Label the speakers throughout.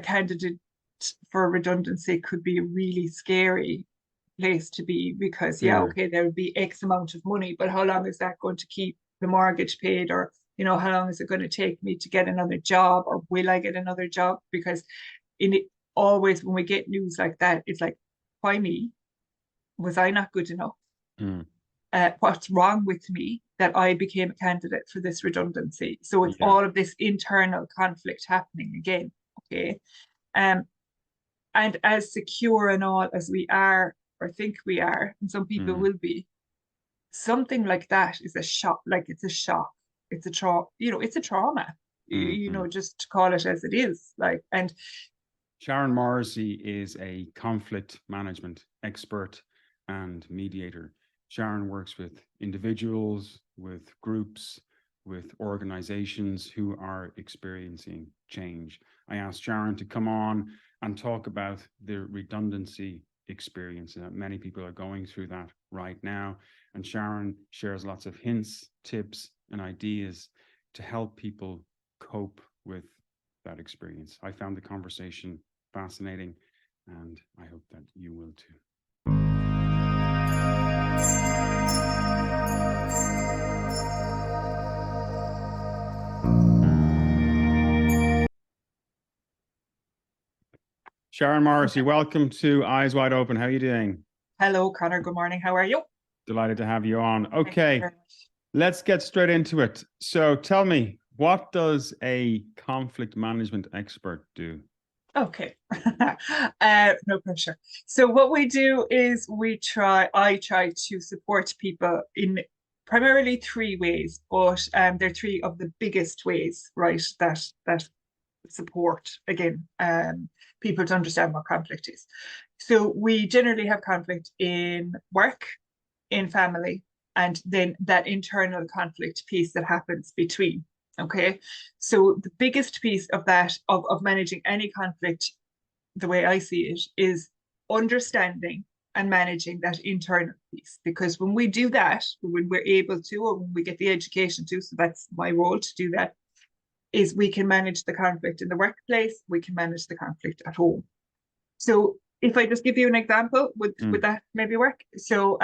Speaker 1: candidate for redundancy could be a really scary place to be, because okay, there would be X amount of money, but how long is that going to keep the mortgage paid? Or how long is it going to take me to get another job, or will I get another job? Because always when we get news like that, it's like, why me? Was I not good enough? What's wrong with me that I became a candidate for this redundancy? So it's all of this internal conflict happening again. Okay. And as secure and all as we are, or think we are, and some people will be, something like that is a shock. Like, it's a shock. It's a trauma. It's a trauma. Just to call it as it is. Like, and
Speaker 2: Sharon Morrissey is a conflict management expert and mediator. Sharon works with individuals, with groups, with organizations who are experiencing change. I asked Sharon to come on and talk about the redundancy experience, and that many people are going through that right now. And Sharon shares lots of hints, tips, and ideas to help people cope with that experience. I found the conversation fascinating, and I hope that you will too. Sharon Morrissey, welcome to Eyes Wide Open. How are you doing?
Speaker 1: Hello, Conor. Good morning. How are you?
Speaker 2: Delighted to have you on. Okay, let's get straight into it. So tell me, what does a conflict management expert do?
Speaker 1: Okay. No pressure. So what we do is I try to support people in primarily three ways, but they're three of the biggest ways, right, that support, again, people to understand what conflict is. So we generally have conflict in work, in family, and then that internal conflict piece that happens between. Okay, so the biggest piece of that, of managing any conflict, the way I see it, is understanding and managing that internal piece. Because when we do that, when we're able to, or when we get the education to, so that's my role to do that, is we can manage the conflict in the workplace, we can manage the conflict at home. So if I just give you an example, would that maybe work? So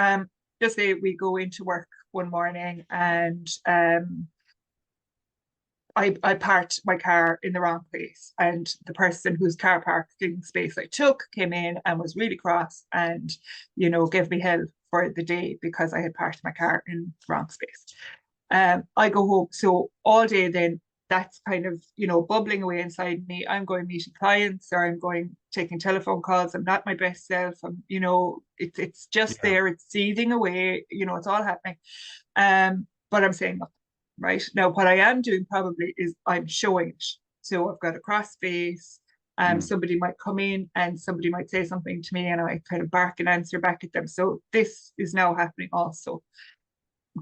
Speaker 1: just say we go into work one morning and I parked my car in the wrong place, and the person whose car parking space I took came in and was really cross and, gave me hell for the day because I had parked my car in the wrong space. I go home. So all day then, that's kind of, bubbling away inside me. I'm going meeting clients, or I'm going taking telephone calls. I'm not my best self. It's just there. It's seething away. It's all happening. But I'm saying nothing. Right now, what I am doing probably is I'm showing it. So I've got a cross face. Somebody might come in and somebody might say something to me, and I kind of bark and answer back at them. So this is now happening also.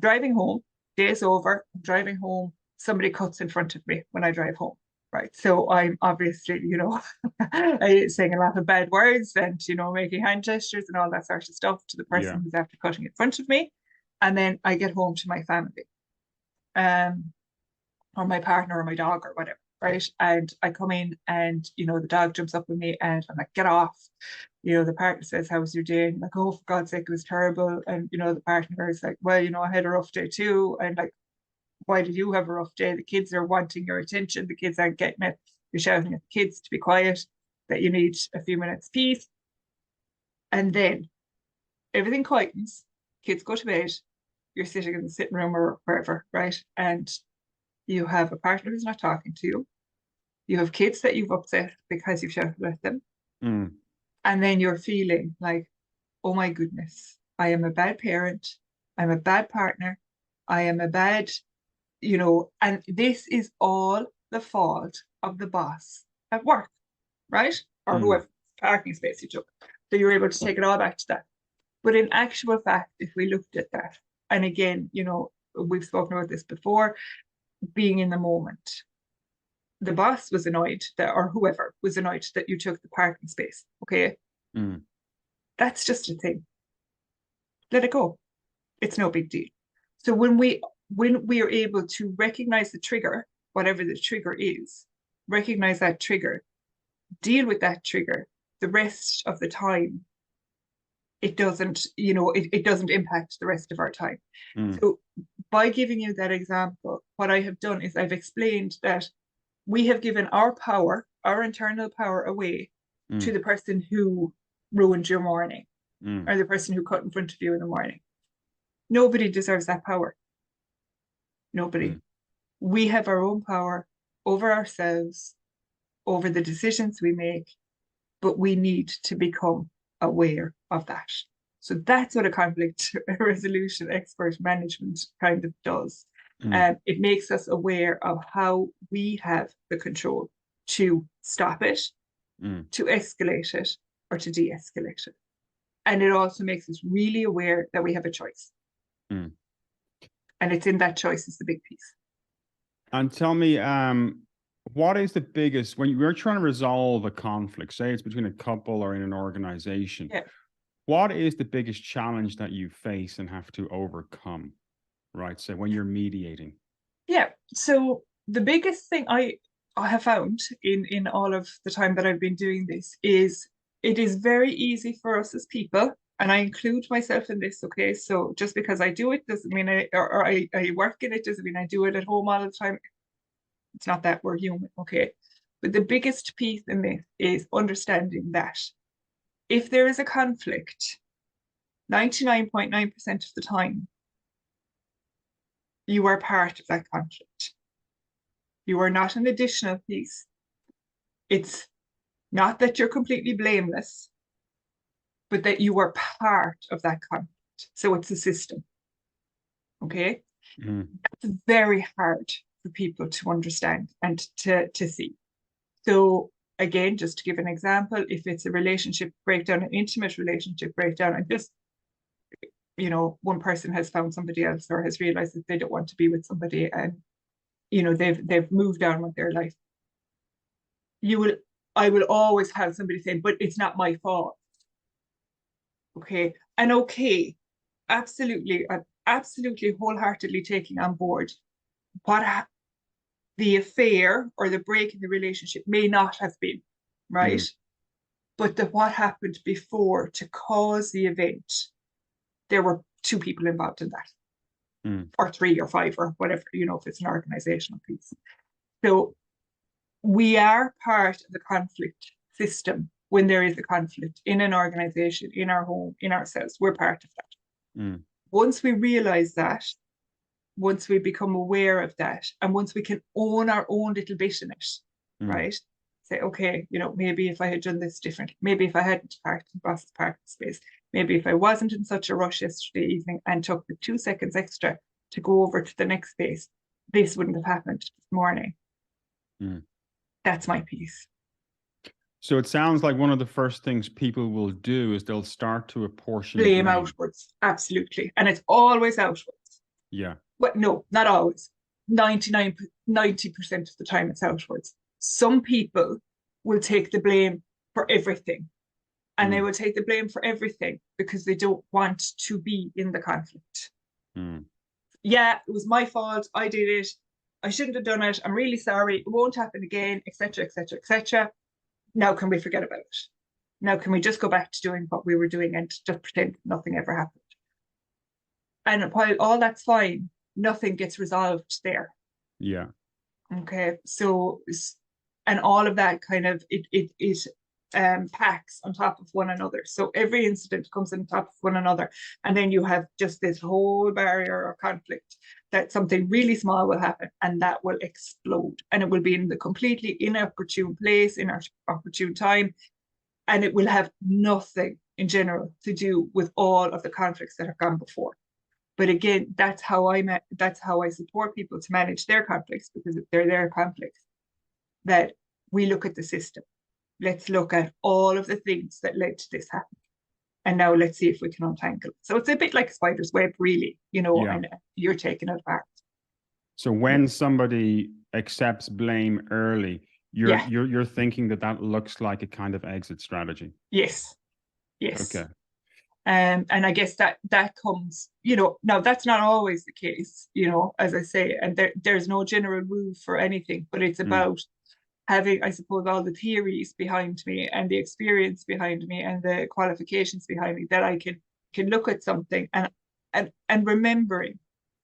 Speaker 1: Driving home, day's over, I'm driving home, somebody cuts in front of me when I drive home. Right. So I'm obviously, saying a lot of bad words and, making hand gestures and all that sort of stuff to the person who's after cutting in front of me. And then I get home to my family. Or my partner or my dog or whatever, right? And I come in and, the dog jumps up with me and I'm like, get off. The partner says, how was your day? And I'm like, oh, for God's sake, it was terrible. And, the partner is like, well, I had a rough day too. And like, why did you have a rough day? The kids are wanting your attention. The kids aren't getting it. You're shouting at the kids to be quiet, that you need a few minutes peace. And then everything quietens, kids go to bed, you're sitting in the sitting room or wherever, right? And you have a partner who's not talking to you. You have kids that you've upset because you've shouted at them. And then you're feeling like, oh my goodness, I am a bad parent. I'm a bad partner. I am a bad, and this is all the fault of the boss at work, right? Or whoever parking space you took. So you're able to take it all back to that. But in actual fact, if we looked at that, and again, we've spoken about this before, being in the moment. The boss was annoyed or whoever was annoyed that you took the parking space. Okay. That's just a thing. Let it go. It's no big deal. So when we are able to recognize the trigger, whatever the trigger is, recognize that trigger, deal with that trigger, the rest of the time, it doesn't, it doesn't impact the rest of our time. So by giving you that example, what I have done is I've explained that we have given our power, our internal power, away to the person who ruined your morning, or the person who cut in front of you in the morning. Nobody deserves that power. Nobody. We have our own power over ourselves, over the decisions we make, but we need to become aware of that. So that's what a conflict resolution expert management kind of does. It makes us aware of how we have the control to stop it, to escalate it, or to de-escalate it. And it also makes us really aware that we have a choice. And it's in that choice is the big piece.
Speaker 2: And tell me, what is the biggest, when you're trying to resolve a conflict, say it's between a couple or in an organization, what is the biggest challenge that you face and have to overcome, right? So when you're mediating.
Speaker 1: Yeah, so the biggest thing I have found in all of the time that I've been doing this is it is very easy for us as people, and I include myself in this, okay? So just because I do it doesn't mean I work in it, doesn't mean I do it at home all the time. It's not that, we're human, okay? But the biggest piece in this is understanding that if there is a conflict, 99.9% of the time, you are part of that conflict. You are not an additional piece. It's not that you're completely blameless, but that you are part of that conflict. So it's a system, okay? That's very hard for people to understand and to see. So again, just to give an example, if it's a relationship breakdown, an intimate relationship breakdown, and just, one person has found somebody else or has realized that they don't want to be with somebody, and they've moved on with their life. I will always have somebody saying, but it's not my fault. Okay. And okay, absolutely, I'm absolutely wholeheartedly taking on board what the affair or the break in the relationship may not have been, right? But what happened before to cause the event, there were two people involved in that, or three or five or whatever, if it's an organizational piece. So we are part of the conflict system when there is a conflict in an organization, in our home, in ourselves. We're part of that. Once we realize that, once we become aware of that, and once we can own our own little bit in it, right? Say, okay, maybe if I had done this differently, maybe if I hadn't parked in Boss's parking space, maybe if I wasn't in such a rush yesterday evening and took the 2 seconds extra to go over to the next space, this wouldn't have happened this morning. That's my piece.
Speaker 2: So it sounds like one of the first things people will do is they'll start to apportion
Speaker 1: blame outwards. Absolutely. And it's always outwards.
Speaker 2: Yeah.
Speaker 1: But no, not always. 90% of the time it's outwards. Some people will take the blame for everything. And they will take the blame for everything because they don't want to be in the conflict. Yeah, it was my fault. I did it. I shouldn't have done it. I'm really sorry. It won't happen again, etc., etc., etc. Now can we forget about it? Now can we just go back to doing what we were doing and just pretend nothing ever happened? And while all that's fine, nothing gets resolved there.
Speaker 2: Yeah.
Speaker 1: Okay. So, and all of that kind of, it packs on top of one another. So every incident comes on top of one another. And then you have just this whole barrier or conflict that something really small will happen and that will explode. And it will be in the completely inopportune place, in our opportune time. And it will have nothing in general to do with all of the conflicts that have gone before. But again, that's how I support people to manage their conflicts, because they're their conflicts, that we look at the system. Let's look at all of the things that led to this happening. And now let's see if we can untangle it. So it's a bit like a spider's web, really, and you're taking it apart.
Speaker 2: So when somebody accepts blame early, you're thinking that looks like a kind of exit strategy.
Speaker 1: Yes.
Speaker 2: Okay.
Speaker 1: And I guess that comes, now that's not always the case, as I say, and there's no general rule for anything, but it's about having, I suppose, all the theories behind me and the experience behind me and the qualifications behind me, that I can look at something and remembering,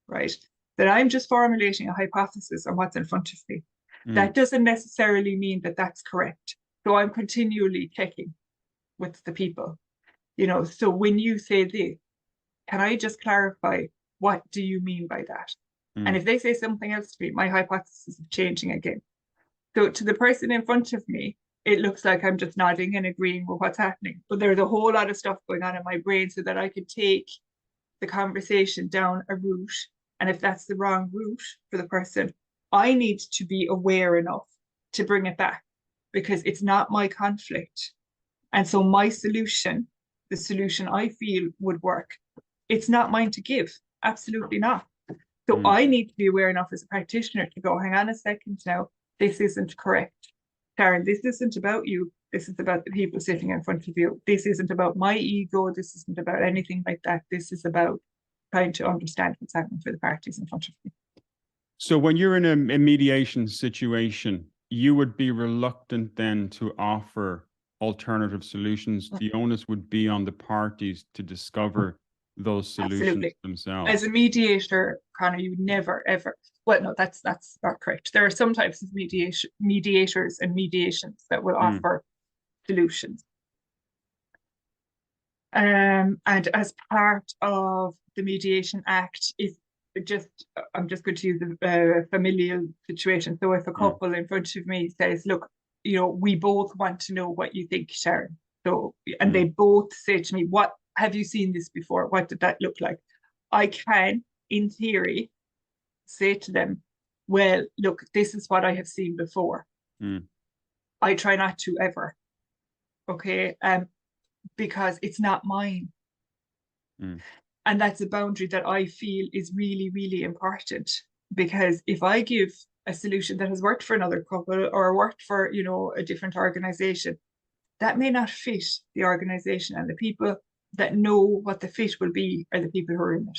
Speaker 1: right, that I'm just formulating a hypothesis on what's in front of me. That doesn't necessarily mean that that's correct. So I'm continually checking with the people, so when you say this, can I just clarify, what do you mean by that? And if they say something else to me, my hypothesis is changing again. So to the person in front of me, it looks like I'm just nodding and agreeing with what's happening. But there's a whole lot of stuff going on in my brain so that I could take the conversation down a route. And if that's the wrong route for the person, I need to be aware enough to bring it back, because it's not my conflict. And so my solution, the solution I feel would work, it's not mine to give. Absolutely not. So I need to be aware enough as a practitioner to go, hang on a second now, this isn't correct. Sharon, this isn't about you. This is about the people sitting in front of you. This isn't about my ego. This isn't about anything like that. This is about trying to understand what's happening for the parties in front of me.
Speaker 2: So when you're in a mediation situation, you would be reluctant then to offer alternative solutions. The onus would be on the parties to discover those solutions themselves.
Speaker 1: As a mediator, Conor, you never ever. Well, no, that's not correct. There are some types of mediators and mediations that will offer solutions. And as part of the Mediation Act, I'm just going to use a familial situation. So if a couple in front of me says, look, we both want to know what you think, Sharon. So, and they both say to me, what have you seen this before? What did that look like? I can, in theory, say to them, well, look, this is what I have seen before. I try not to ever. Okay. Because it's not mine. And that's a boundary that I feel is really, really important. Because if I give a solution that has worked for another couple or worked for, a different organization, that may not fit the organization, and the people that know what the fit will be are the people who are in it.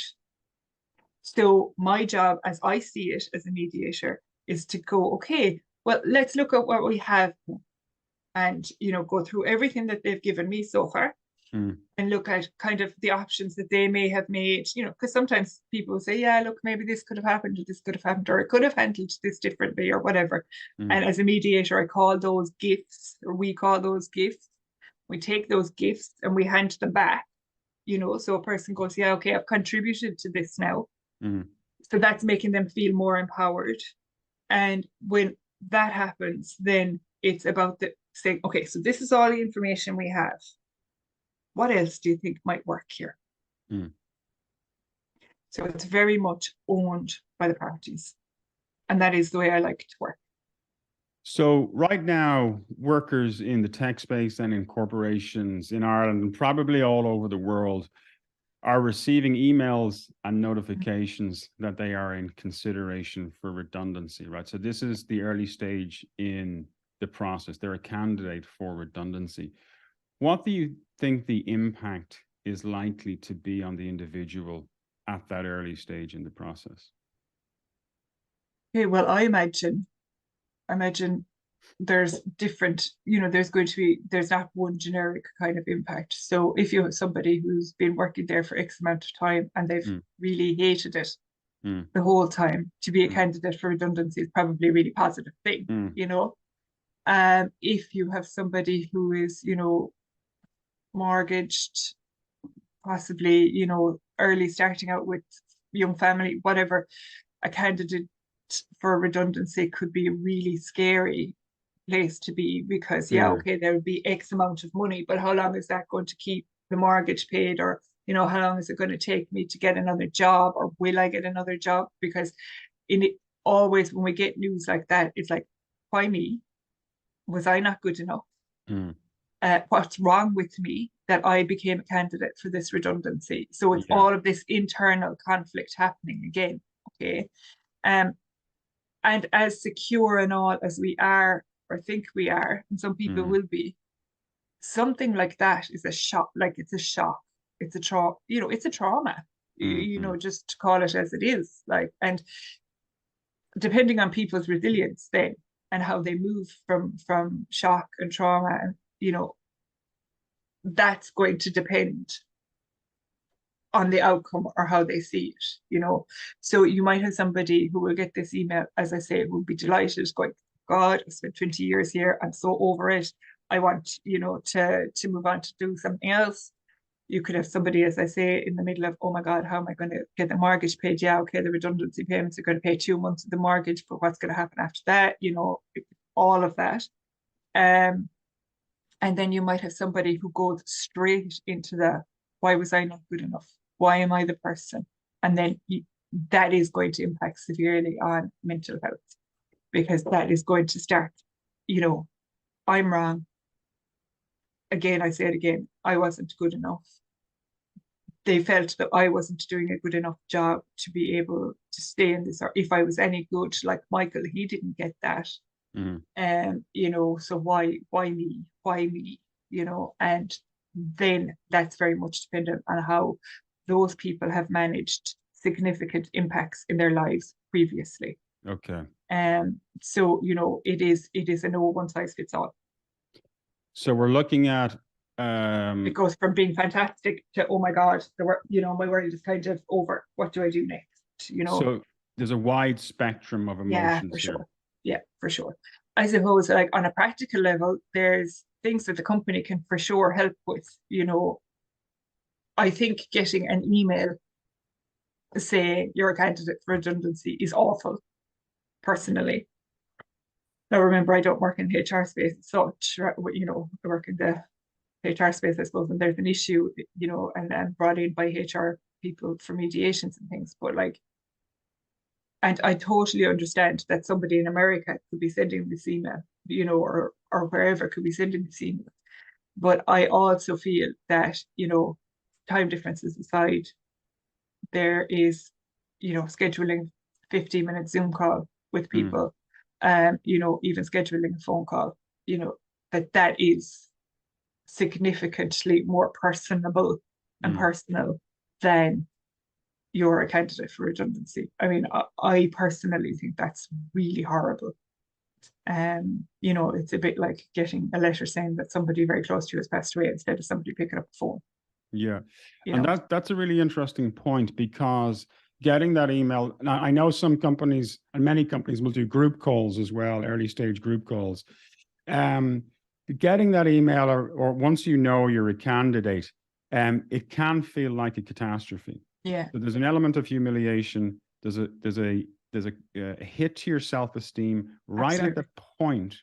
Speaker 1: So my job, as I see it as a mediator, is to go, okay, well, let's look at what we have and, go through everything that they've given me so far and look at kind of the options that they may have made, because sometimes people will say, yeah, look, maybe this could have happened, or this could have happened, or it could have handled this differently, or whatever. And as a mediator, I call those gifts, or we call those gifts. We take those gifts and we hand them back, so a person goes, yeah, okay, I've contributed to this now. So that's making them feel more empowered. And when that happens, then it's about saying, okay, so this is all the information we have. What else do you think might work here? So it's very much owned by the parties. And that is the way I like to work.
Speaker 2: So right now, workers in the tech space and in corporations in Ireland and probably all over the world are receiving emails and notifications that they are in consideration for redundancy, right? So this is the early stage in the process. They're a candidate for redundancy. What do you think the impact is likely to be on the individual at that early stage in the process?
Speaker 1: Okay, well, I imagine there's different, there's not one generic kind of impact. So if you have somebody who's been working there for X amount of time and they've really hated it the whole time, to be a candidate for redundancy is probably a really positive thing, if you have somebody who is, mortgaged, possibly, early starting out with young family, whatever, a candidate for redundancy could be a really scary place to be, because okay, there would be X amount of money, but how long is that going to keep the mortgage paid? Or, how long is it going to take me to get another job, or will I get another job? Because always when we get news like that, it's like, why me? Was I not good enough? What's wrong with me that I became a candidate for this redundancy? So it's all of this internal conflict happening again. Okay. And as secure and all as we are, or think we are, and some people will be, something like that is a shock. Like, it's a shock. It's a trauma, it's a trauma, just to call it as it is. Like, and depending on people's resilience, then, and how they move from shock and trauma, and you know, that's going to depend on the outcome or how they see it, you know. So you might have somebody who will get this email, as I say, who will be delighted, going, God, I spent 20 years here, I'm so over it, I want, you know, to move on to do something else. You could have somebody, as I say, in the middle of, oh my God, how am I going to get the mortgage paid? Yeah, okay, the redundancy payments are going to pay 2 months of the mortgage, but what's going to happen after that? You know, all of that. And then you might have somebody who goes straight into the, why was I not good enough? Why am I the person? And then that is going to impact severely on mental health, because that is going to start, you know, I'm wrong. Again, I say it again, I wasn't good enough. They felt that I wasn't doing a good enough job to be able to stay in this, or if I was any good, like Michael, he didn't get that. You know, so why me? Why me? You know, and then that's very much dependent on how those people have managed significant impacts in their lives previously.
Speaker 2: Okay.
Speaker 1: So, you know, it is a no one size fits all.
Speaker 2: So we're looking at
Speaker 1: it goes from being fantastic to, oh my God, you know, my world is kind of over. What do I do next? You know.
Speaker 2: So there's a wide spectrum of emotions.
Speaker 1: Yeah, for sure. Yeah, for sure. I suppose, like, on a practical level, there's things that the company can for sure help with. You know, I think getting an email saying you're a candidate for redundancy is awful, personally. Now, remember, I don't work in the HR space as such, you know, I work in the HR space, I suppose, and there's an issue, you know, and brought in by HR people for mediations and things, but like, and I totally understand that somebody in America could be sending this email, you know, or wherever could be sending this email. But I also feel that, you know, time differences aside, there is, you know, scheduling 15-minute Zoom call with people, you know, even scheduling a phone call, you know, that is significantly more personable and personal than you're a candidate for redundancy. I mean, I personally think that's really horrible. You know, it's a bit like getting a letter saying that somebody very close to you has passed away instead of somebody picking up the phone.
Speaker 2: Yeah.
Speaker 1: You
Speaker 2: And
Speaker 1: know?
Speaker 2: that's a really interesting point, because getting that email, now I know some companies and many companies will do group calls as well, early stage group calls. Getting that email, or once you know you're a candidate, it can feel like a catastrophe.
Speaker 1: Yeah.
Speaker 2: So there's an element of humiliation. There's a hit to your self-esteem right
Speaker 1: Absolutely.
Speaker 2: at the point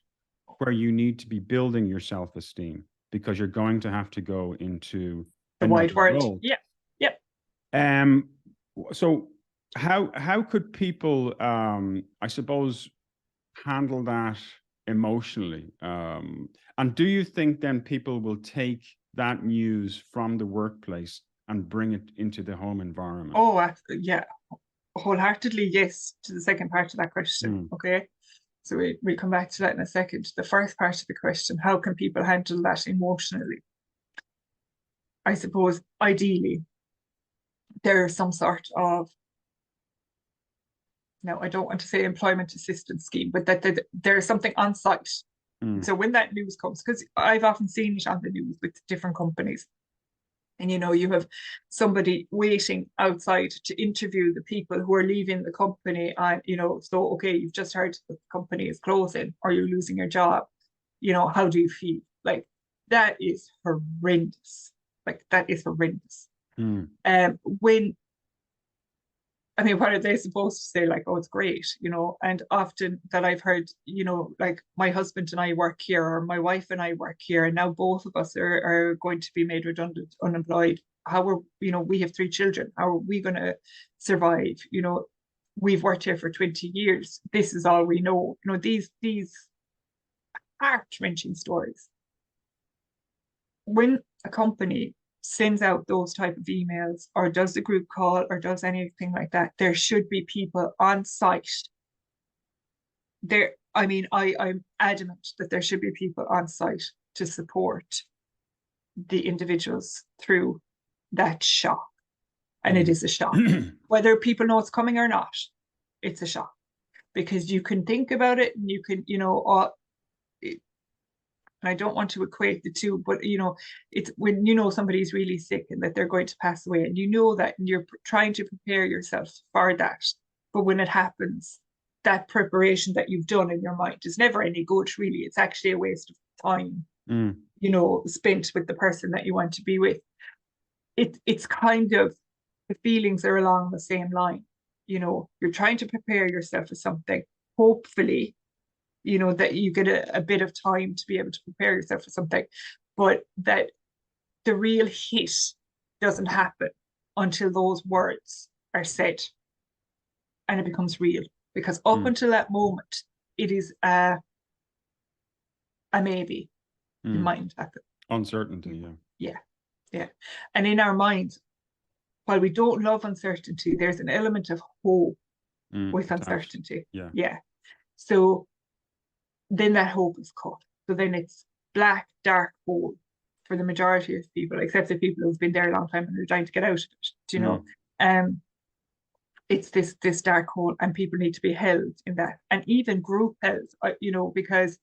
Speaker 2: where you need to be building your self-esteem, because you're going to have to go into
Speaker 1: The wide world. Role. Yeah. Yep.
Speaker 2: So how could people, I suppose, handle that emotionally? And do you think then people will take that news from the workplace and bring it into the home environment?
Speaker 1: Oh, yeah. Wholeheartedly, yes, to the second part of that question. Okay. So we'll come back to that in a second. The first part of the question, how can people handle that emotionally? I suppose, ideally, there's some sort of, now I don't want to say employment assistance scheme, but that there's something on site. So when that news comes, because I've often seen it on the news with different companies, and you know, you have somebody waiting outside to interview the people who are leaving the company, and you know, so okay, you've just heard that the company is closing or you're losing your job. You know, how do you feel? Like, that is horrendous. Like, that is horrendous. When, I mean, what are they supposed to say? Like, oh, it's great, you know? And often that I've heard, you know, like, my husband and I work here, or my wife and I work here, and now both of us are going to be made redundant, unemployed. How are, you know, we have 3 children. How are we going to survive? You know, we've worked here for 20 years. This is all we know. You know, these heart-wrenching stories. When a company sends out those type of emails, or does the group call, or does anything like that, there should be people on site. There, I mean, I'm adamant that there should be people on site to support the individuals through that shock. And it is a shock. Whether people know it's coming or not, it's a shock. because you can think about it and you can, and I don't want to equate the two, but it's when somebody's really sick and that they're going to pass away, and that, and you're trying to prepare yourself for that. But when it happens, that preparation that you've done in your mind is never any good, really. It's actually a waste of time, spent with the person that you want to be with. It's kind of, the feelings are along the same line. You're trying to prepare yourself for something, hopefully, that you get a bit of time to be able to prepare yourself for something, but that the real hit doesn't happen until those words are said and it becomes real. Because up until that moment, it is a maybe. It mightn't happen.
Speaker 2: Uncertainty,
Speaker 1: yeah. And in our minds, while we don't love uncertainty, there's an element of hope with uncertainty.
Speaker 2: Yeah.
Speaker 1: So then that hope is cut. So then it's black, dark hole for the majority of people, except the people who've been there a long time and they're trying to get out of it, it's this dark hole, and people need to be held in that, and even group held, because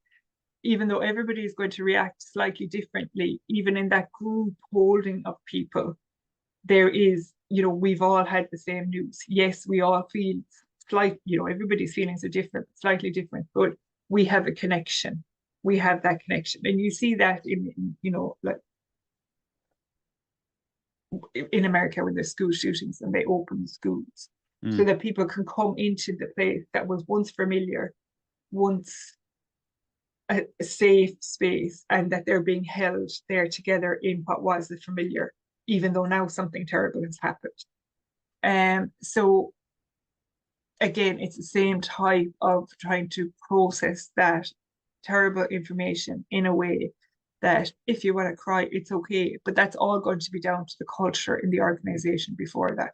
Speaker 1: even though everybody is going to react slightly differently, even in that group holding of people, there is, we've all had the same news. Yes, we all feel everybody's feelings are different, slightly different, but we have a connection. We have that connection. And you see that like in America when there's school shootings and they open schools so that people can come into the place that was once familiar, once a safe space, and that they're being held there together in what was the familiar, even though now something terrible has happened. So again, it's the same type of trying to process that terrible information in a way that if you want to cry, it's okay, but that's all going to be down to the culture in the organization before that.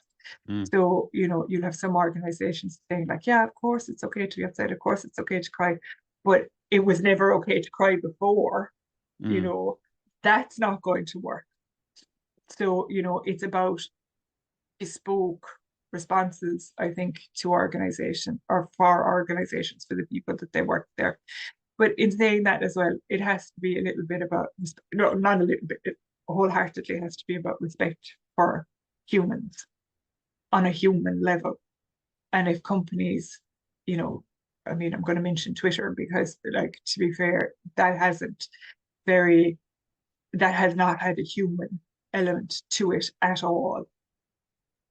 Speaker 1: So, you'll have some organizations saying like, yeah, of course it's okay to be upset, of course it's okay to cry, but it was never okay to cry before, that's not going to work. So, it's about bespoke responses, I think, to organization, or for organizations, for the people that they work there. But in saying that as well, it has to be a little bit about, no, not a little bit, it wholeheartedly has to be about respect for humans on a human level. And if companies, I'm going to mention Twitter because, like, to be fair, that has not had a human element to it at all.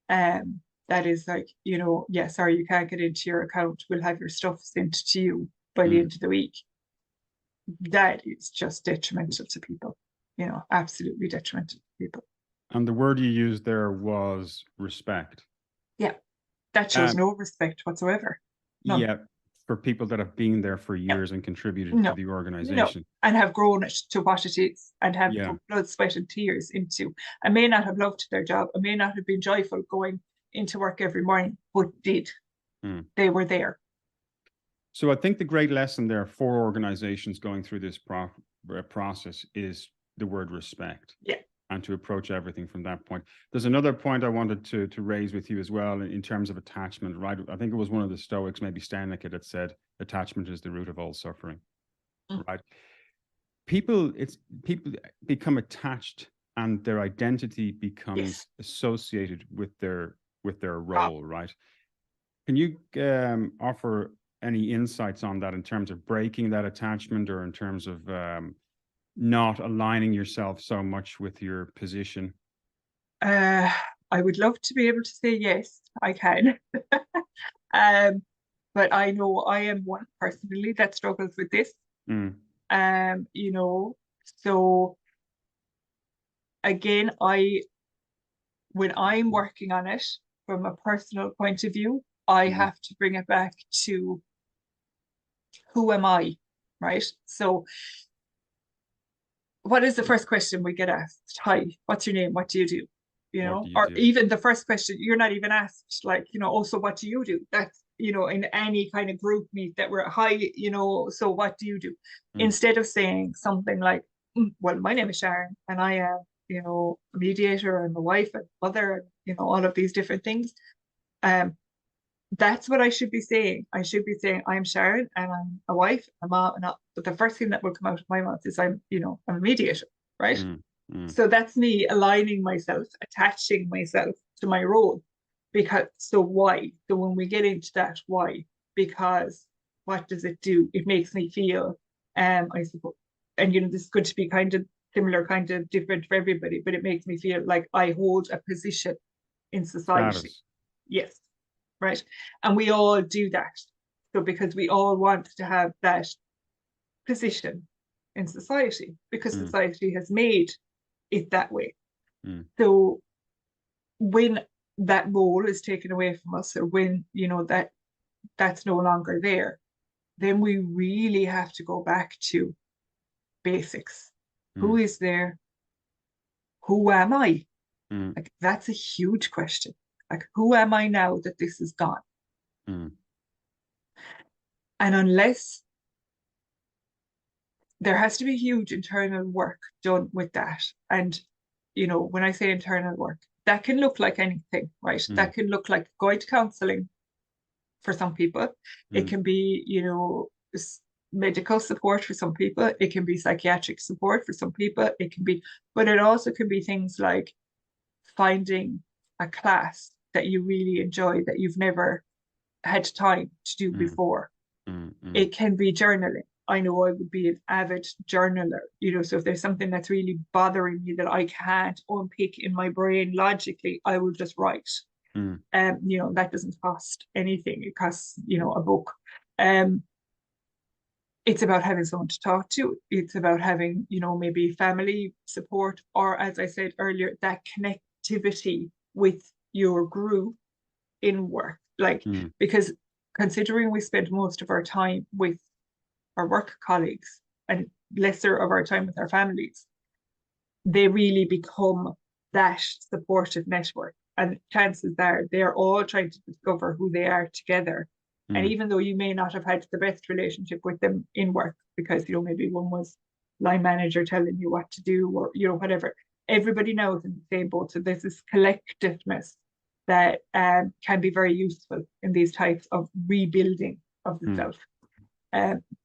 Speaker 1: That is like, yeah, sorry, you can't get into your account, we'll have your stuff sent to you by the end of the week. That is just detrimental to people, absolutely detrimental to people.
Speaker 2: And the word you used there was respect.
Speaker 1: Yeah, that shows no respect whatsoever. None.
Speaker 2: Yeah, for people that have been there for years and contributed to the organization.
Speaker 1: And have grown it to what it is, and have put blood, sweat and tears into, and may not have loved their job, and may not have been joyful going into work every morning, but did. They were there.
Speaker 2: So I think the great lesson there for organizations going through this process is the word respect.
Speaker 1: Yeah.
Speaker 2: And to approach everything from that point. There's another point I wanted to raise with you as well in terms of attachment, right? I think it was one of the Stoics, maybe Seneca, that said attachment is the root of all suffering, right? People become attached, and their identity becomes associated with their role, right? Can you offer any insights on that in terms of breaking that attachment, or in terms of not aligning yourself so much with your position?
Speaker 1: I would love to be able to say yes, I can. But I know I am one personally that struggles with this. So again, when I'm working on it from a personal point of view, I have to bring it back to who am I, right? So what is the first question we get asked? Hi, what's your name? What do you do? Even the first question, you're not even asked, like, also, what do you do? That's, in any kind of group meet that we're, hi, so what do you do? Instead of saying something like, well, my name is Sharon, and I am, a mediator, and a wife, and mother, and, all of these different things. That's what I should be saying. I should be saying I'm Sharon and I'm a wife, a mom, and but the first thing that will come out of my mouth is I'm a mediator, right?
Speaker 2: Mm, mm,
Speaker 1: So that's me aligning myself, attaching myself to my role. Because so why? So when we get into that, why? Because what does it do? It makes me feel, I suppose, and this is going to be kind of similar, kind of different for everybody, but it makes me feel like I hold a position in society.
Speaker 2: status.
Speaker 1: Yes, right. And we all do that. So because we all want to have that position in society, because
Speaker 2: Mm,
Speaker 1: society has made it that way.
Speaker 2: mm,
Speaker 1: So when that role is taken away from us, or when that's no longer there, then we really have to go back to basics. Who
Speaker 2: mm,
Speaker 1: is there? Who am I?
Speaker 2: mm,
Speaker 1: Like, that's a huge question. Like, who am I now that this is gone?
Speaker 2: mm,
Speaker 1: And unless there has to be huge internal work done with that. And, when I say internal work, that can look like anything, right?
Speaker 2: mm,
Speaker 1: That can look like going to counseling for some people. It
Speaker 2: mm,
Speaker 1: can be, medical support for some people. It can be psychiatric support for some people. It can be, but it also can be things like finding a class that you really enjoy that you've never had time to do
Speaker 2: mm,
Speaker 1: before.
Speaker 2: mm, mm,
Speaker 1: It can be journaling. I know I would be an avid journaler, so if there's something that's really bothering me that I can't unpick in my brain logically, I will just write.
Speaker 2: mm,
Speaker 1: That doesn't cost anything. It costs, a book. It's about having someone to talk to. It's about having, maybe family support, or as I said earlier, that connectivity with your group in work. Like,
Speaker 2: mm,
Speaker 1: because considering we spend most of our time with our work colleagues and lesser of our time with our families, they really become that supportive network. And chances are they're all trying to discover who they are together. And
Speaker 2: mm,
Speaker 1: even though you may not have had the best relationship with them in work, because maybe one was line manager telling you what to do, or whatever, everybody knows in the same boat. So there's this collectiveness that can be very useful in these types of rebuilding of the
Speaker 2: mm,
Speaker 1: self.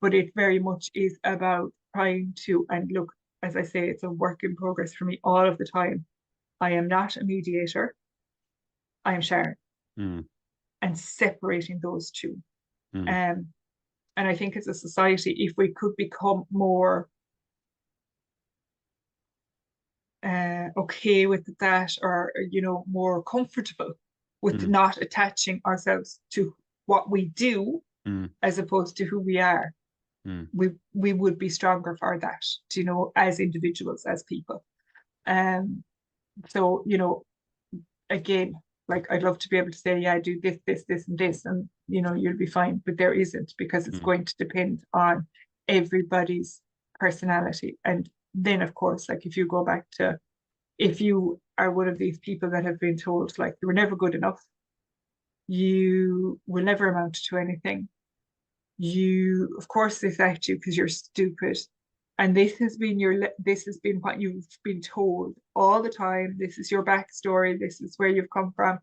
Speaker 1: But it very much is about trying to, and look, as I say, it's a work in progress for me all of the time. I am not a mediator. I am Sharon,
Speaker 2: mm,
Speaker 1: and separating those two.
Speaker 2: mm,
Speaker 1: Um, and I think as a society, if we could become more okay with that, or more comfortable with
Speaker 2: mm,
Speaker 1: not attaching ourselves to what we do
Speaker 2: mm,
Speaker 1: as opposed to who we are,
Speaker 2: mm,
Speaker 1: we would be stronger for that, as individuals, as people. Um, so, again, like, I'd love to be able to say, yeah, do this, this, this, and this, and you'll be fine. But there isn't, because it's
Speaker 2: mm,
Speaker 1: going to depend on everybody's personality. And then, of course, like, if you go back to, if you are one of these people that have been told, like, you were never good enough, you will never amount to anything, you, of course, they affect you because you're stupid. And this has been what you've been told all the time. This is your backstory. This is where you've come from.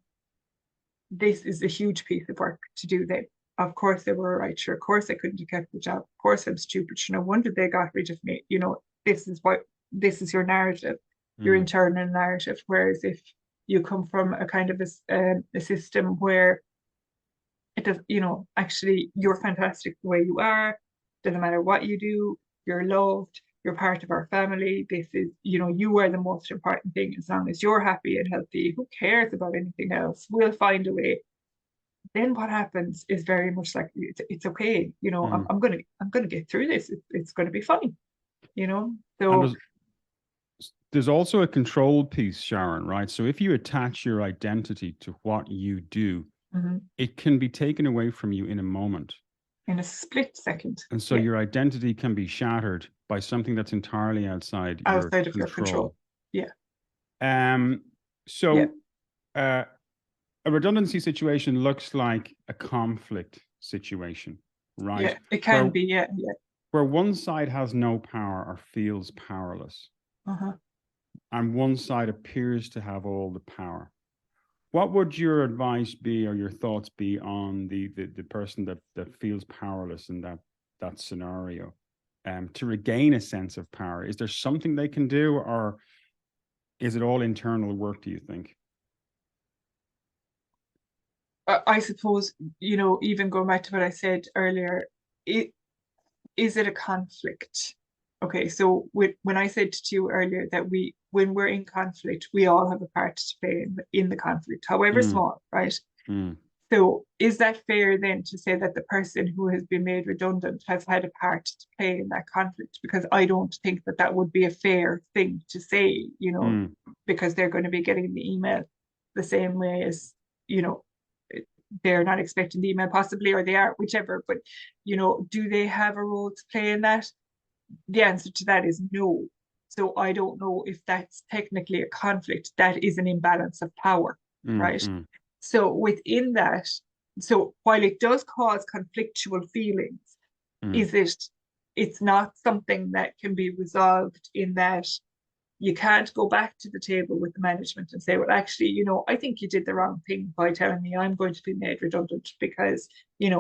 Speaker 1: This is a huge piece of work to do then. Of course they were right. Sure, of course I couldn't have kept the job. Of course I'm stupid. No wonder they got rid of me. This is your narrative, your
Speaker 2: mm,
Speaker 1: internal narrative. Whereas if you come from a kind of a system where it does, actually you're fantastic the way you are, doesn't matter what you do, you're loved, you're part of our family. This is, you are the most important thing. As long as you're happy and healthy, who cares about anything else? We'll find a way. Then what happens is very much like, it's okay,
Speaker 2: mm.
Speaker 1: I'm gonna get through this. It's gonna be fine,
Speaker 2: And
Speaker 1: so
Speaker 2: there's also a control piece, Sharon, right? So if you attach your identity to what you do,
Speaker 1: mhm,
Speaker 2: it can be taken away from you in a moment.
Speaker 1: in a split second,
Speaker 2: And so
Speaker 1: yeah,
Speaker 2: your identity can be shattered by something that's entirely outside your
Speaker 1: outside of your control,
Speaker 2: control.
Speaker 1: yeah,
Speaker 2: Um,
Speaker 1: yeah,
Speaker 2: so uh, a redundancy situation looks like a conflict situation, right?
Speaker 1: yeah, it can
Speaker 2: Where
Speaker 1: be, yeah, yeah,
Speaker 2: where one side has no power or feels powerless,
Speaker 1: uh-huh,
Speaker 2: and one side appears to have all the power. What would your advice be or your thoughts be on the person that feels powerless in that scenario, to regain a sense of power? Is there something they can do, or is it all internal work, do you think?
Speaker 1: I suppose, even going back to what I said earlier, is it a conflict? Okay, so when I said to you earlier that when we're in conflict, we all have a part to play in the conflict, however
Speaker 2: Mm,
Speaker 1: small, right?
Speaker 2: mm,
Speaker 1: So is that fair then to say that the person who has been made redundant has had a part to play in that conflict? Because I don't think that that would be a fair thing to say,
Speaker 2: mm,
Speaker 1: because they're going to be getting the email the same way as, you know, they're not expecting the email possibly, or they are, whichever. But, do they have a role to play in that? The answer to that is no. So I don't know if that's technically a conflict. That is an imbalance of power,
Speaker 2: mm,
Speaker 1: right?
Speaker 2: mm,
Speaker 1: So within that, so while it does cause conflictual feelings,
Speaker 2: mm,
Speaker 1: is it's not something that can be resolved in that you can't go back to the table with the management and say, well, actually, I think you did the wrong thing by telling me I'm going to be made redundant because,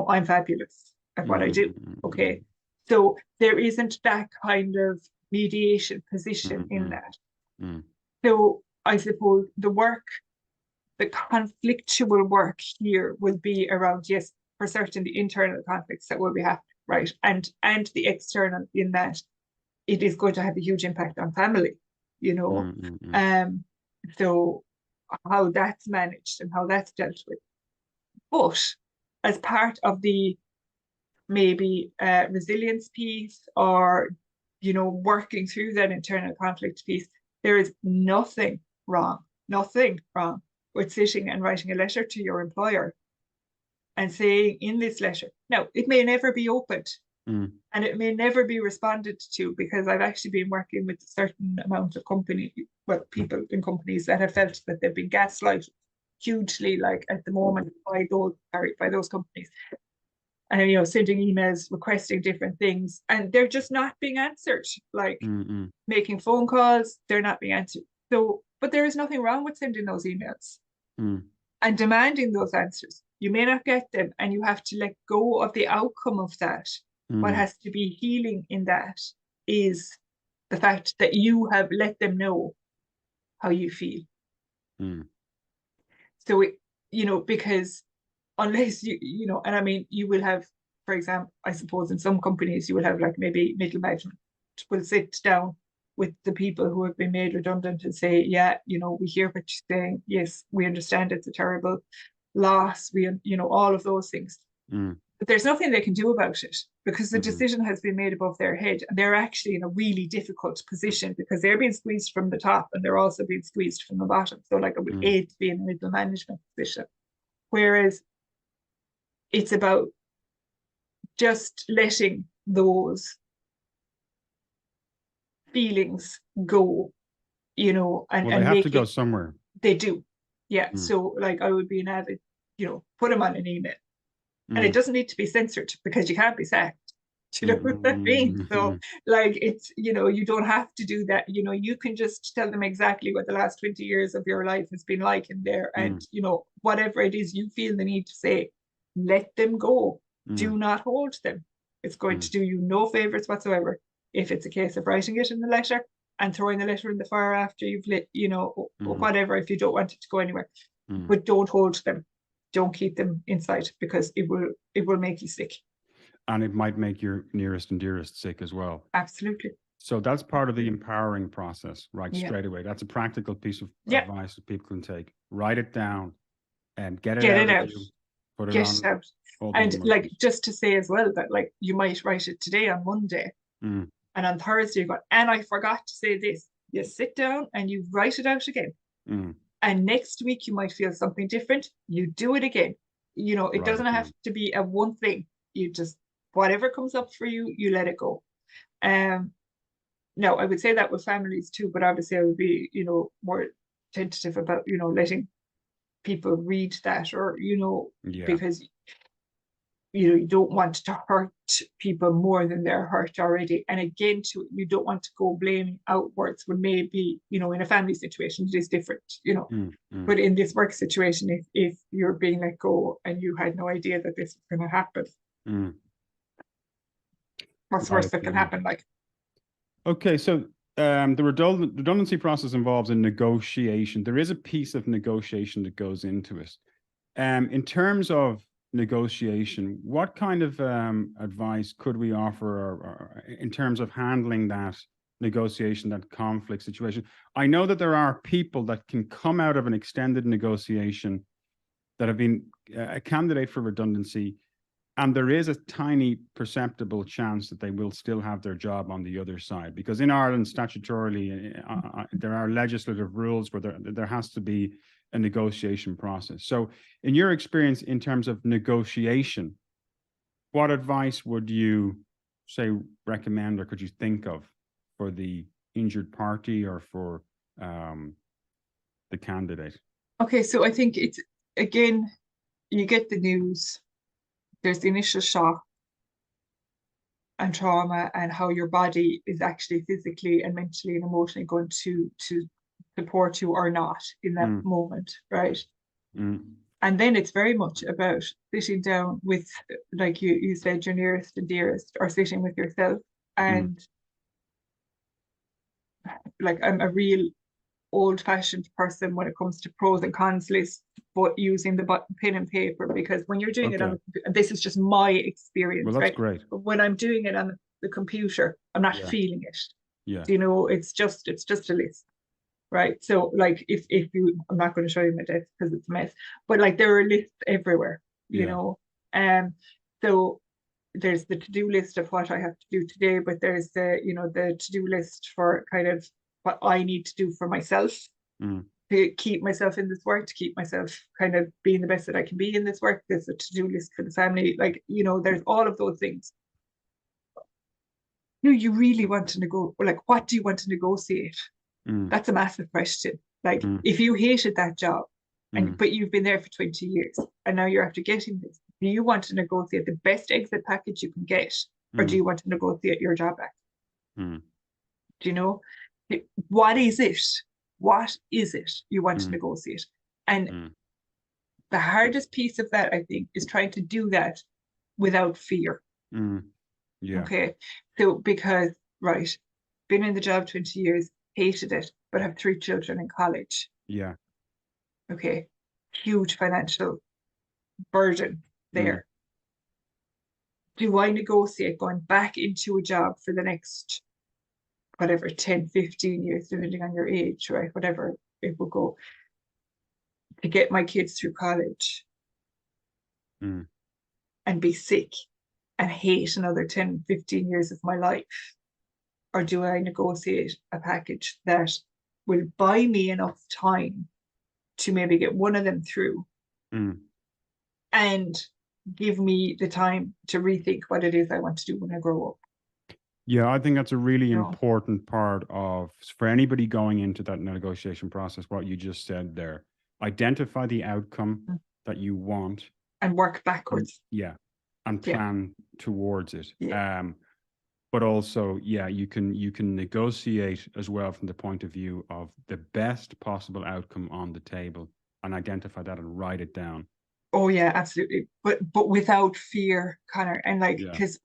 Speaker 1: I'm fabulous at what I
Speaker 2: mm,
Speaker 1: do.
Speaker 2: mm,
Speaker 1: Okay. So there isn't that kind of mediation position
Speaker 2: mm,
Speaker 1: in
Speaker 2: mm,
Speaker 1: that.
Speaker 2: mm,
Speaker 1: So I suppose the conflictual work here will be around, yes, for certain the internal conflicts that will be happening, right? And the external in that it is going to have a huge impact on family, you know.
Speaker 2: mm, mm, mm,
Speaker 1: Um, so how that's managed and how that's dealt with. But as part of the maybe resilience piece, or working through that internal conflict piece, there is nothing wrong with sitting and writing a letter to your employer and saying in this letter, now it may never be opened
Speaker 2: mm,
Speaker 1: and it may never be responded to, because I've actually been working with a certain amount of people in companies that have felt that they've been gaslighted hugely, like at the moment, by those companies, and sending emails requesting different things, and they're just not being answered, like
Speaker 2: mm, mm,
Speaker 1: making phone calls, they're not being answered. So, but there is nothing wrong with sending those emails
Speaker 2: mm,
Speaker 1: and demanding those answers. You may not get them, and you have to let go of the outcome of that. What
Speaker 2: mm,
Speaker 1: has to be healing in that is the fact that you have let them know how you feel.
Speaker 2: mm,
Speaker 1: So because unless and I mean, you will have, for example, I suppose in some companies you will have like maybe middle management will sit down with the people who have been made redundant and say, yeah, we hear what you're saying. Yes, we understand it's a terrible loss. All of those things.
Speaker 2: mm,
Speaker 1: But there's nothing they can do about it because the
Speaker 2: mm,
Speaker 1: decision has been made above their head. And they're actually in a really difficult position because they're being squeezed from the top and they're also being squeezed from the bottom. So like I would
Speaker 2: mm,
Speaker 1: hate to be in a middle management position. Whereas it's about just letting those feelings go, and,
Speaker 2: well, they
Speaker 1: and
Speaker 2: have to go
Speaker 1: making
Speaker 2: somewhere.
Speaker 1: they do. Yeah.
Speaker 2: Mm,
Speaker 1: So like I would be an avid, put them on an email. And it
Speaker 2: mm,
Speaker 1: doesn't need to be censored because you can't be sacked. Do you know what I mean?
Speaker 2: mm,
Speaker 1: So,
Speaker 2: mm,
Speaker 1: like, it's, you don't have to do that. You can just tell them exactly what the last 20 years of your life has been like in there. And,
Speaker 2: mm,
Speaker 1: whatever it is you feel the need to say, let them go.
Speaker 2: mm,
Speaker 1: Do not hold them. It's going
Speaker 2: mm,
Speaker 1: to do you no favors whatsoever. If it's a case of writing it in the letter and throwing the letter in the fire after you've lit, or
Speaker 2: mm,
Speaker 1: whatever, if you don't want it to go anywhere,
Speaker 2: mm.
Speaker 1: but don't hold them. Don't keep them inside because it will make you sick.
Speaker 2: And it might make your nearest and dearest sick as well.
Speaker 1: Absolutely.
Speaker 2: So that's part of the empowering process, right?
Speaker 1: Yeah.
Speaker 2: Straight away. That's a practical piece of
Speaker 1: Yeah.
Speaker 2: advice that people can take. Write it down and get it
Speaker 1: Get
Speaker 2: out
Speaker 1: it
Speaker 2: of
Speaker 1: out.
Speaker 2: you. Put it
Speaker 1: Get it
Speaker 2: on
Speaker 1: out.
Speaker 2: all the
Speaker 1: And like
Speaker 2: emotions.
Speaker 1: just to say as well that like you might write it today on Monday
Speaker 2: Mm,
Speaker 1: and on Thursday you go, and I forgot to say this. You sit down and you write it out again.
Speaker 2: mm,
Speaker 1: And next week you might feel something different. You do it again. It
Speaker 2: write
Speaker 1: doesn't
Speaker 2: it
Speaker 1: have
Speaker 2: down.
Speaker 1: to be a one thing. You just whatever comes up for you, you let it go. Um No, I would say that with families too, but obviously I would be, more tentative about, letting people read that or,
Speaker 2: Yeah.
Speaker 1: because you don't want to hurt people more than they're hurt already. And again, you don't want to go blaming outwards when maybe, in a family situation, it is different, But in this work situation, if you're being let go and you had no idea that this was going to happen, what's the worst that can happen? Like,
Speaker 2: okay, so the redundancy process involves a negotiation. There is a piece of negotiation that goes into it. In terms of negotiation, what kind of advice could we offer or in terms of handling that negotiation, that conflict situation? I know that there are people that can come out of an extended negotiation that have been a candidate for redundancy, and there is a tiny perceptible chance that they will still have their job on the other side, because in Ireland, statutorily, there are legislative rules where there has to be a negotiation process. So in your experience, in terms of negotiation, what advice would you say recommend, or could you think of for the injured party or for the candidate?
Speaker 1: Okay, so I think it's, again, you get the news, there's the initial shock and trauma, and how your body is actually physically and mentally and emotionally going to support you or not in that moment, right? And then it's very much about sitting down with, like you said, your nearest and dearest, or sitting with yourself. And like, I'm a real old-fashioned person when it comes to pros and cons lists, but using the pen and paper, because when you're doing it on the, and this is just my experience,
Speaker 2: well, that's
Speaker 1: right?
Speaker 2: Great.
Speaker 1: But when I'm doing it on the computer, I'm not feeling it.
Speaker 2: Yeah.
Speaker 1: It's just a list. Right. So like if you, I'm not going to show you my desk because it's a mess, but like there are lists everywhere, you know. So there's the to-do list of what I have to do today, but there's the, the to-do list for kind of what I need to do for myself to keep myself in this work, to keep myself kind of being the best that I can be in this work. There's a to-do list for the family, like, there's all of those things. You really want to like, what do you want to negotiate? That's a massive question. Like, if you hated that job, but you've been there for 20 years, and now you're after getting this, do you want to negotiate the best exit package you can get, or do you want to negotiate your job back? Do you know? What is it? What is it you want to negotiate? And the hardest piece of that, I think, is trying to do that without fear. Okay. So because, right, been in the job 20 years, hated it, but have 3 children in college.
Speaker 2: Yeah.
Speaker 1: Okay. Huge financial burden there. Do I negotiate going back into a job for the next, whatever, 10, 15 years, depending on your age, right? Whatever it will go, to get my kids through college and be sick and hate another 10, 15 years of my life? Or do I negotiate a package that will buy me enough time to maybe get one of them through and give me the time to rethink what it is I want to do when I grow up?
Speaker 2: Yeah, I think that's a really important part of, for anybody going into that negotiation process, what you just said there. Identify the outcome that you want.
Speaker 1: And work backwards.
Speaker 2: And plan towards it. But also, you can negotiate as well from the point of view of the best possible outcome on the table, and identify that and write it down.
Speaker 1: Oh yeah, absolutely. But without fear, Conor, and like, because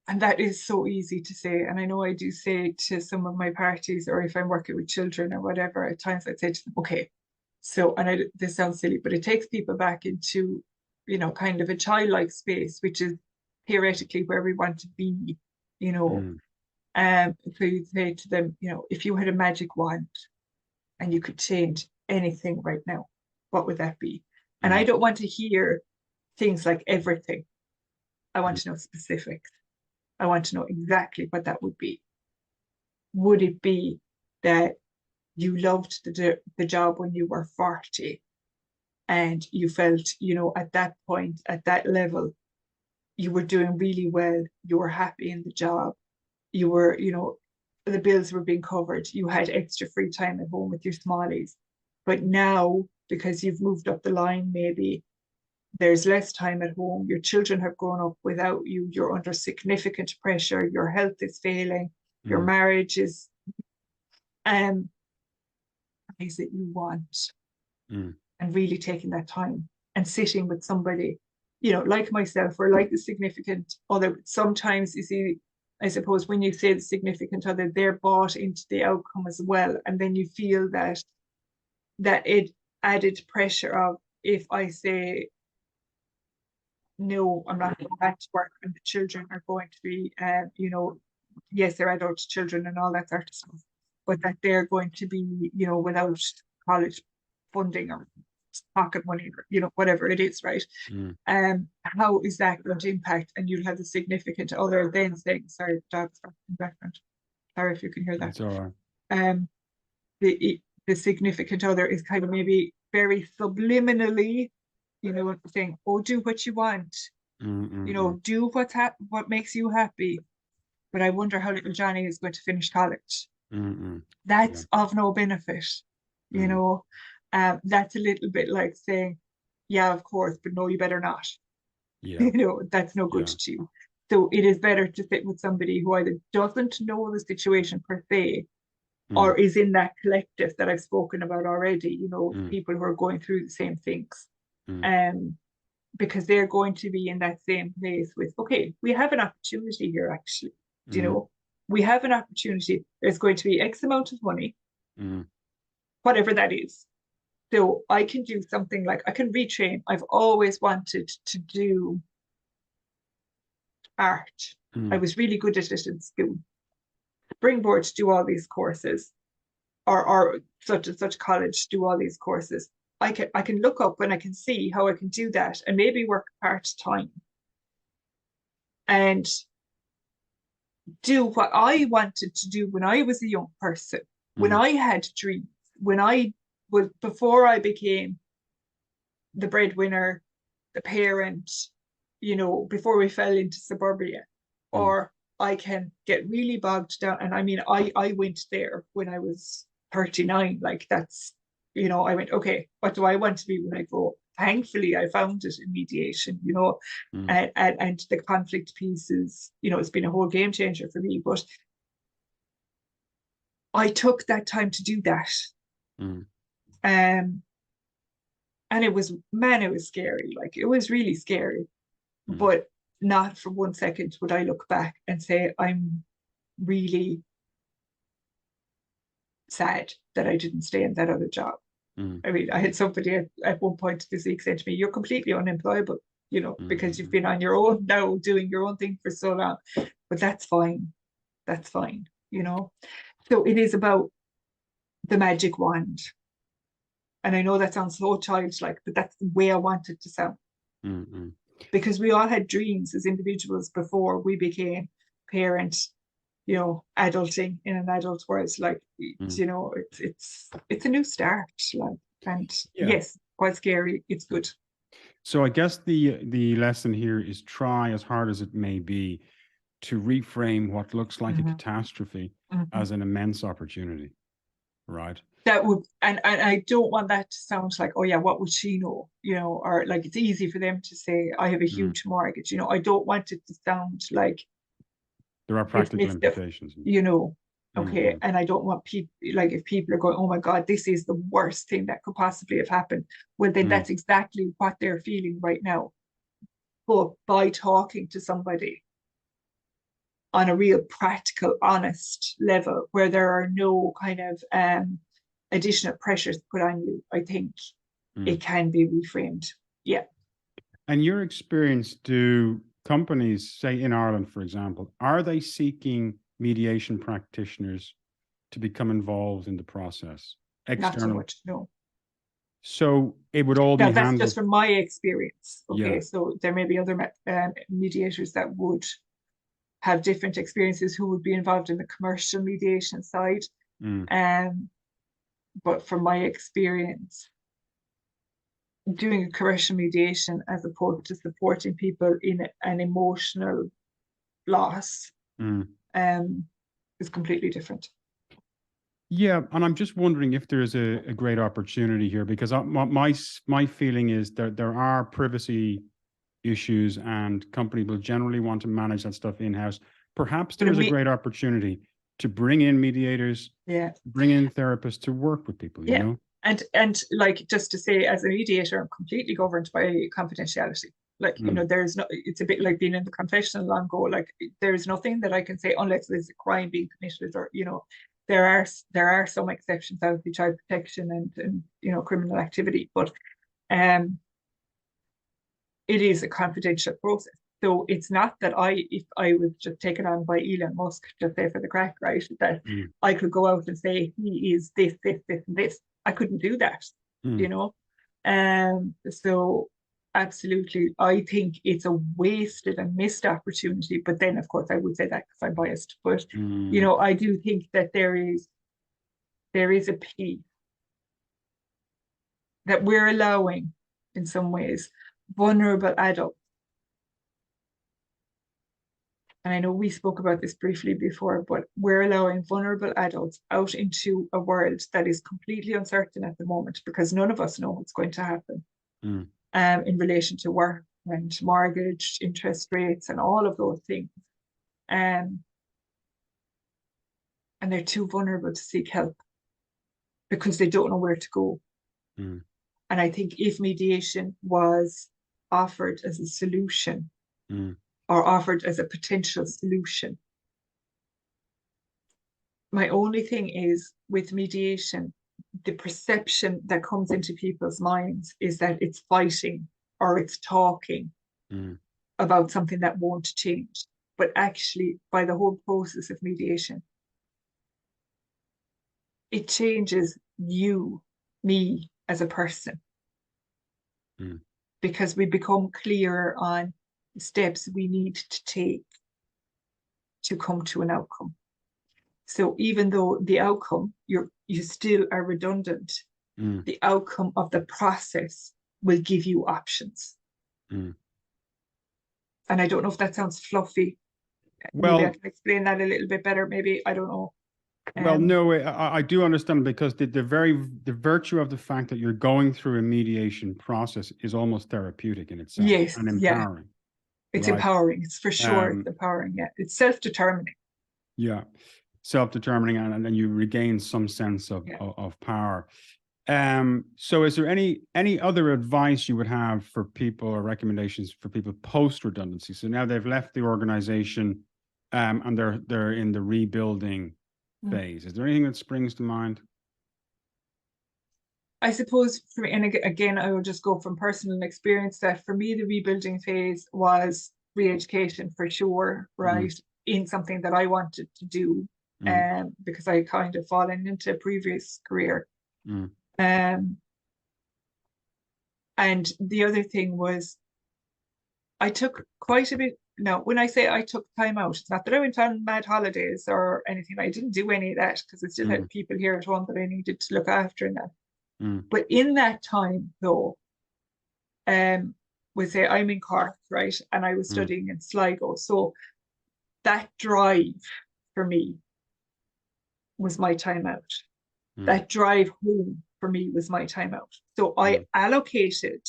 Speaker 1: and that is so easy to say. And I know I do say to some of my parties, or if I'm working with children or whatever, at times I'd say to them, okay, so, and this sounds silly, but it takes people back into, kind of a childlike space, which is theoretically where we want to be, so you'd say to them, if you had a magic wand and you could change anything right now, what would that be? And I don't want to hear things like everything. I want to know specifics. I want to know exactly what that would be. Would it be that you loved the job when you were 40 and you felt, at that point, at that level, you were doing really well, you were happy in the job, you were, the bills were being covered, you had extra free time at home with your smallies. But now, because you've moved up the line, maybe there's less time at home, your children have grown up without you, you're under significant pressure, your health is failing, your marriage is things that you want, and really taking that time and sitting with somebody, you know, like myself or like the significant other. Sometimes you see, I suppose when you say the significant other, they're bought into the outcome as well, and then you feel that it added pressure of, if I say no, I'm not going back to work, and the children are going to be, you know, yes, they're adult children and all that sort of stuff, but that they're going to be, you know, without college funding or pocket money, or, you know, whatever it is, right? How is that going to impact? And you'll have the significant other then saying, sorry, the dog's in the background. Sorry if you can hear that.
Speaker 2: That's all right.
Speaker 1: The significant other is kind of maybe very subliminally, you know, saying, oh, do what you want, you know, do what makes you happy. But I wonder how little Johnny is going to finish college. That's of no benefit, you know. That's a little bit like saying, yeah, of course, but no, you better not. You know, that's no good to you. So it is better to sit with somebody who either doesn't know the situation per se, or is in that collective that I've spoken about already, you know, people who are going through the same things. Because they're going to be in that same place with, okay, we have an opportunity here, actually. Do you know, we have an opportunity. There's going to be X amount of money, whatever that is. So I can do something like, I can retrain. I've always wanted to do art. I was really good at it in school. Springboard to do all these courses, or such and such college do all these courses. I can look up and I can see how I can do that, and maybe work part-time and do what I wanted to do when I was a young person, when I had dreams, when I was, before I became the breadwinner, the parent, you know, before we fell into suburbia. Or I can get really bogged down. And I mean, I went there when I was 39. Like, that's, you know, I went, okay, what do I want to be when I grow up? Thankfully, I found it in mediation, you know, and the conflict pieces, you know, it's been a whole game changer for me. But I took that time to do that. And it was, man, it was scary. Like, it was really scary. But not for 1 second would I look back and say, I'm really sad that I didn't stay in that other job. I mean, I had somebody at one point this week say to me, you're completely unemployable, you know, because you've been on your own now, doing your own thing for so long. But that's fine. That's fine, you know. So it is about the magic wand. And I know that sounds so childlike, but that's the way I want it to sound. Because we all had dreams as individuals before we became parents, you know, adulting in an adult world. Like, you know, it's a new start. Like, and yes, quite scary. It's good.
Speaker 2: So I guess the lesson here is, try as hard as it may be to reframe what looks like a catastrophe as an immense opportunity, right?
Speaker 1: That would, and I don't want that to sound like, oh yeah, what would she know, you know, or like it's easy for them to say, I have a huge mortgage, you know. I don't want it to sound like
Speaker 2: there are practical implications,
Speaker 1: you know. Okay, and I don't want people, like, if people are going, oh my God, this is the worst thing that could possibly have happened, well then that's exactly what they're feeling right now. But by talking to somebody on a real practical, honest level, where there are no kind of additional pressures put on you, I think it can be reframed. Yeah.
Speaker 2: And your experience, do companies, say in Ireland, for example, are they seeking mediation practitioners to become involved in the process?
Speaker 1: Not so much, no.
Speaker 2: So it would all be
Speaker 1: that's
Speaker 2: handled.
Speaker 1: just from my experience. Okay, so there may be other mediators that would have different experiences who would be involved in the commercial mediation side. But from my experience, doing a commercial mediation as opposed to supporting people in an emotional loss is completely different.
Speaker 2: Yeah, and I'm just wondering if there's a great opportunity here, because my feeling is that there are privacy issues and companies will generally want to manage that stuff in-house. Perhaps
Speaker 1: But
Speaker 2: there is a great opportunity to bring in mediators,
Speaker 1: yeah,
Speaker 2: bring in therapists to work with people, you
Speaker 1: yeah.
Speaker 2: know?
Speaker 1: And like, just to say, as a mediator, I'm completely governed by confidentiality. Like,
Speaker 2: Mm,
Speaker 1: there's no, it's a bit like being in the confessional long ago. Like, there's nothing that I can say unless there's a crime being committed, or, there are some exceptions out of the child protection and criminal activity, but um it is a confidential process. So it's not that if I was just taken on by Elon Musk, just say for the crack, right, that
Speaker 2: mm,
Speaker 1: I could go out and say he is this, this, this, and this. I couldn't do that,
Speaker 2: mm,
Speaker 1: you know. So absolutely, I think it's a wasted and missed opportunity. But then, of course, I would say that because I'm biased. But
Speaker 2: mm.
Speaker 1: I do think that there is a piece that we're allowing, in some ways, vulnerable adults. And I know we spoke about this briefly before, but we're allowing vulnerable adults out into a world that is completely uncertain at the moment, because none of us know what's going to happen
Speaker 2: Mm,
Speaker 1: in relation to work and mortgage, interest rates, and all of those things. Um, and they're too vulnerable to seek help because they don't know where to go.
Speaker 2: mm,
Speaker 1: And I think if mediation was offered as a solution,
Speaker 2: mm,
Speaker 1: or offered as a potential solution, my only thing is, with mediation, the perception that comes into people's minds is that it's fighting or it's talking
Speaker 2: mm,
Speaker 1: about something that won't change. But actually, by the whole process of mediation, it changes you, me as a person,
Speaker 2: mm,
Speaker 1: because we become clearer on the steps we need to take to come to an outcome. So even though the outcome, you still are redundant,
Speaker 2: mm,
Speaker 1: the outcome of the process will give you options.
Speaker 2: mm.
Speaker 1: And I don't know if that sounds fluffy. Maybe I
Speaker 2: Well,
Speaker 1: can explain that a little bit better. Maybe, I don't know.
Speaker 2: well,
Speaker 1: Um,
Speaker 2: no, I do understand, because the virtue of the fact that you're going through a mediation process is almost therapeutic in itself
Speaker 1: yes,
Speaker 2: and
Speaker 1: yeah,
Speaker 2: empowering,
Speaker 1: it's
Speaker 2: right?
Speaker 1: empowering. It's for sure, it's
Speaker 2: Um,
Speaker 1: empowering. Yeah, it's self-determining.
Speaker 2: yeah, self-determining, and then you regain some sense of
Speaker 1: Yeah.
Speaker 2: power. So is there any other advice you would have for people, or recommendations for people post redundancy? So now they've left the organization, and they're in the rebuilding
Speaker 1: Mm.
Speaker 2: phase. Is there anything that springs to mind?
Speaker 1: I suppose for me, and again, I will just go from personal experience, that for me, the rebuilding phase was re-education for sure,
Speaker 2: Mm,
Speaker 1: right? In something that I wanted to do,
Speaker 2: mm,
Speaker 1: because I kind of fallen into a previous career.
Speaker 2: mm,
Speaker 1: Um, and the other thing was, I took quite a bit. Now, when I say I took time out, it's not that I went on mad holidays or anything. I didn't do any of that because I still
Speaker 2: mm,
Speaker 1: had people here at home that I needed to look after and that.
Speaker 2: mm,
Speaker 1: But in that time, though, we say I'm in Cork, right? And I was
Speaker 2: mm,
Speaker 1: studying in Sligo. So that drive for me was my time out.
Speaker 2: mm,
Speaker 1: That drive home for me was my time out. So I
Speaker 2: mm,
Speaker 1: allocated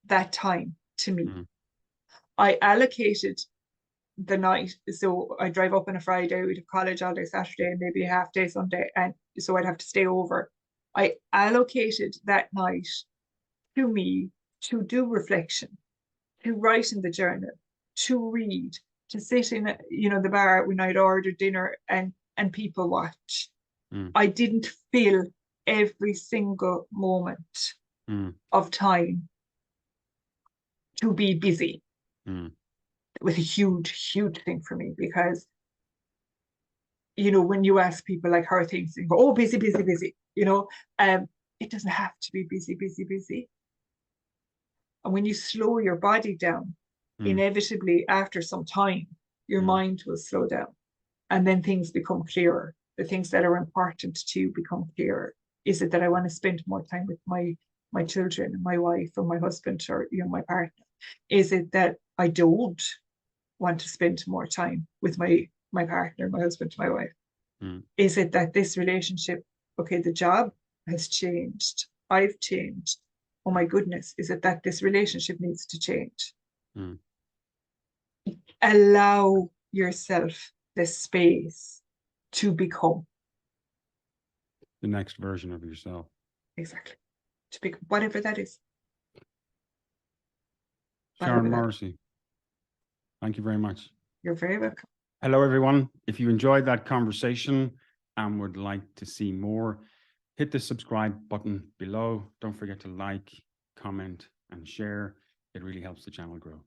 Speaker 1: that time to me.
Speaker 2: mm,
Speaker 1: I allocated the night. So I drive up on a Friday, we'd have college all day Saturday, and maybe a half day Sunday. And so I'd have to stay over. I allocated that night to me to do reflection, to write in the journal, to read, to sit in the bar when I'd order dinner and people watch.
Speaker 2: mm,
Speaker 1: I didn't fill every single moment
Speaker 2: mm,
Speaker 1: of time to be busy.
Speaker 2: mm,
Speaker 1: It was a huge, huge thing for me, because when you ask people like how are things, they go, oh, busy, busy, busy. It doesn't have to be busy, busy, busy. And when you slow your body down,
Speaker 2: mm,
Speaker 1: inevitably after some time, your
Speaker 2: mm,
Speaker 1: mind will slow down. And then things become clearer. The things that are important to you become clearer. Is it that I want to spend more time with my children and my wife or my husband or my partner? Is it that I don't want to spend more time with my partner, my husband, my wife? Is it that this relationship, okay, the job has changed, I've changed. Oh my goodness, is it that this relationship needs to change? Allow yourself the space to become
Speaker 2: the next version of yourself.
Speaker 1: Exactly. To become whatever that is.
Speaker 2: Sharon Morrissey, thank you very much.
Speaker 1: You're very welcome.
Speaker 2: Hello, everyone. If you enjoyed that conversation and would like to see more, hit the subscribe button below. Don't forget to like, comment, and share. It really helps the channel grow.